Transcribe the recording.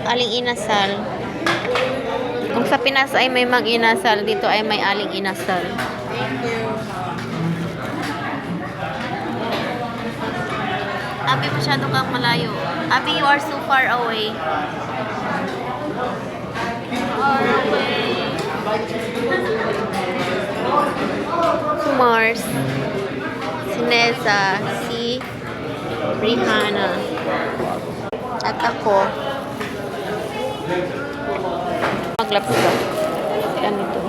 Aling inasal. Kung sa Pinas ay may mag-inasal, dito ay may aling inasal. Thank you. Abi, masyado kang malayo. Abi, you are so far away. Far away. Si Mars, si Nessa, si Rihanna, at ako. Maglaps ka. Ganito.